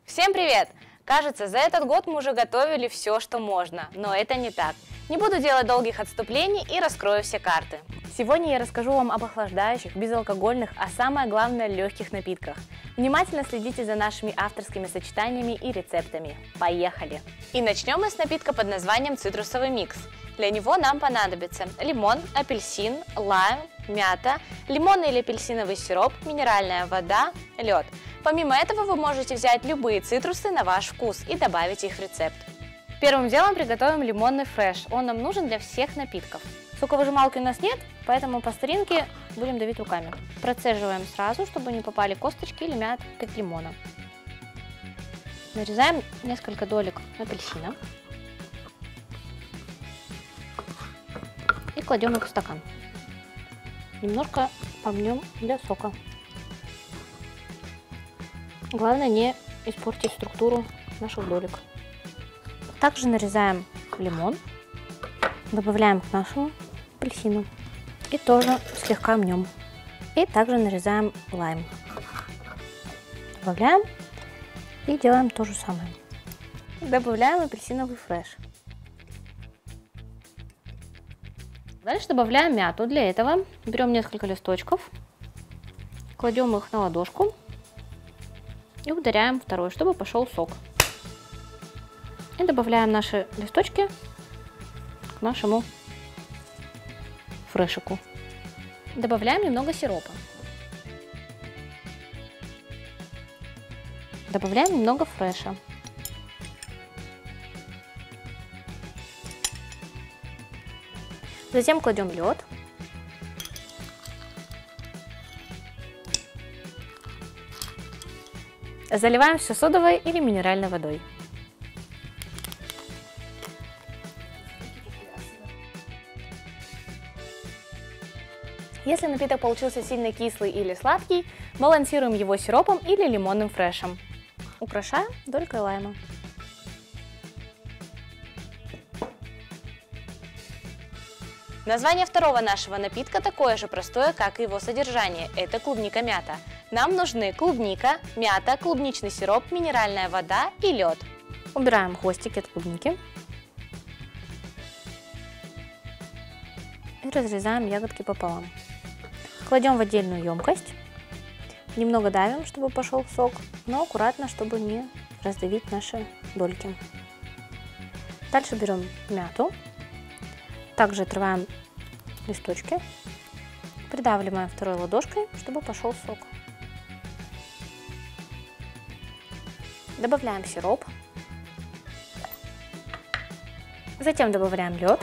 Всем привет! Кажется, за этот год мы уже готовили все, что можно, но это не так. Не буду делать долгих отступлений и раскрою все карты. Сегодня я расскажу вам об охлаждающих, безалкогольных, а самое главное легких напитках. Внимательно следите за нашими авторскими сочетаниями и рецептами. Поехали! И начнем мы с напитка под названием цитрусовый микс. Для него нам понадобится лимон, апельсин, лайм, мята, лимонный или апельсиновый сироп, минеральная вода, лед. Помимо этого вы можете взять любые цитрусы на ваш вкус и добавить их в рецепт. Первым делом приготовим лимонный фреш. Он нам нужен для всех напитков. Соковыжималки у нас нет, поэтому по старинке будем давить руками. Процеживаем сразу, чтобы не попали косточки или мятка от лимона. Нарезаем несколько долек апельсина и кладем их в стакан. Немножко помнем для сока. Главное не испортить структуру наших долек. Также нарезаем лимон, добавляем к нашему апельсину и тоже слегка мнем. И также нарезаем лайм. Добавляем и делаем то же самое. Добавляем апельсиновый фреш. Дальше добавляем мяту. Для этого берем несколько листочков, кладем их на ладошку и ударяем второй, чтобы пошел сок. И добавляем наши листочки к нашему фрешику. Добавляем немного сиропа. Добавляем немного фреша. Затем кладем лед. Заливаем все содовой или минеральной водой. Если напиток получился сильно кислый или сладкий, балансируем его сиропом или лимонным фрешем. Украшаем долькой лайма. Название второго нашего напитка такое же простое, как и его содержание. Это клубника-мята. Нам нужны клубника, мята, клубничный сироп, минеральная вода и лед. Убираем хвостики от клубники. И разрезаем ягодки пополам. Кладем в отдельную емкость. Немного давим, чтобы пошел сок, но аккуратно, чтобы не раздавить наши дольки. Дальше берем мяту. Также отрываем листочки. Придавливаем второй ладошкой, чтобы пошел сок. Добавляем сироп. Затем добавляем лед.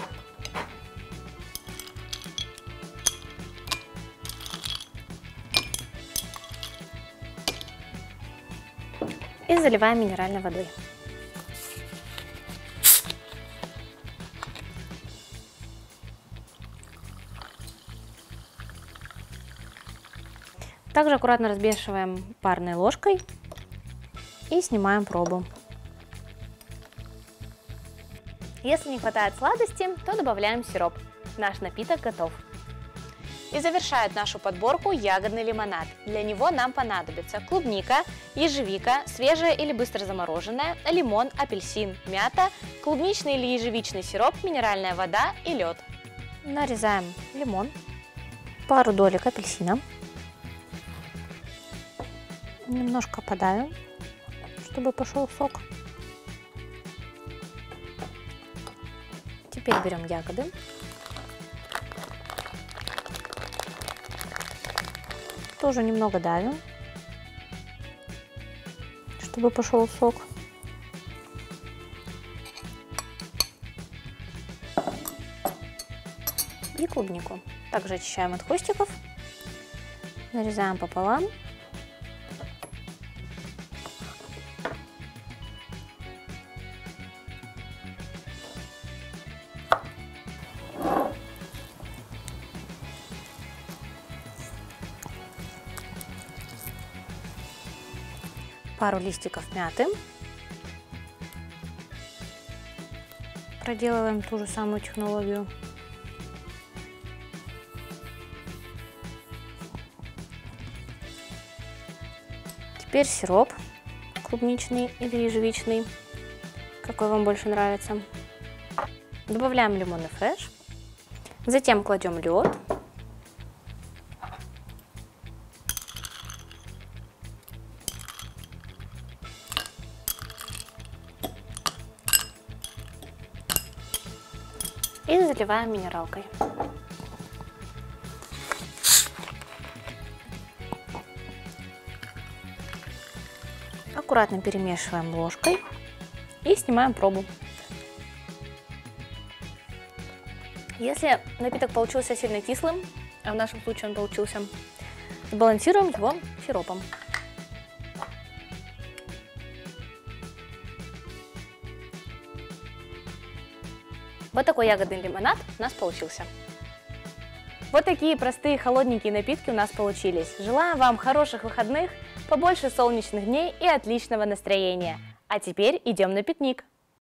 И заливаем минеральной водой. Также аккуратно разбешиваем парной ложкой и снимаем пробу. Если не хватает сладости, то добавляем сироп. Наш напиток готов. И завершает нашу подборку ягодный лимонад. Для него нам понадобится клубника, ежевика, свежая или быстро замороженная, лимон, апельсин, мята, клубничный или ежевичный сироп, минеральная вода и лед. Нарезаем лимон, пару долек апельсина, немножко подавим, чтобы пошел сок. Теперь берем ягоды. Тоже немного давим, чтобы пошел сок. И клубнику. Также очищаем от хвостиков. Нарезаем пополам. Пару листиков мяты. Проделываем ту же самую технологию. Теперь сироп, клубничный или ежевичный, какой вам больше нравится. Добавляем лимонный фреш, затем кладем лед. И заливаем минералкой. Аккуратно перемешиваем ложкой и снимаем пробу. Если напиток получился сильно кислым, а в нашем случае он получился, сбалансируем его сиропом. Вот такой ягодный лимонад у нас получился. Вот такие простые холодненькие напитки у нас получились. Желаю вам хороших выходных, побольше солнечных дней и отличного настроения. А теперь идем на пикник.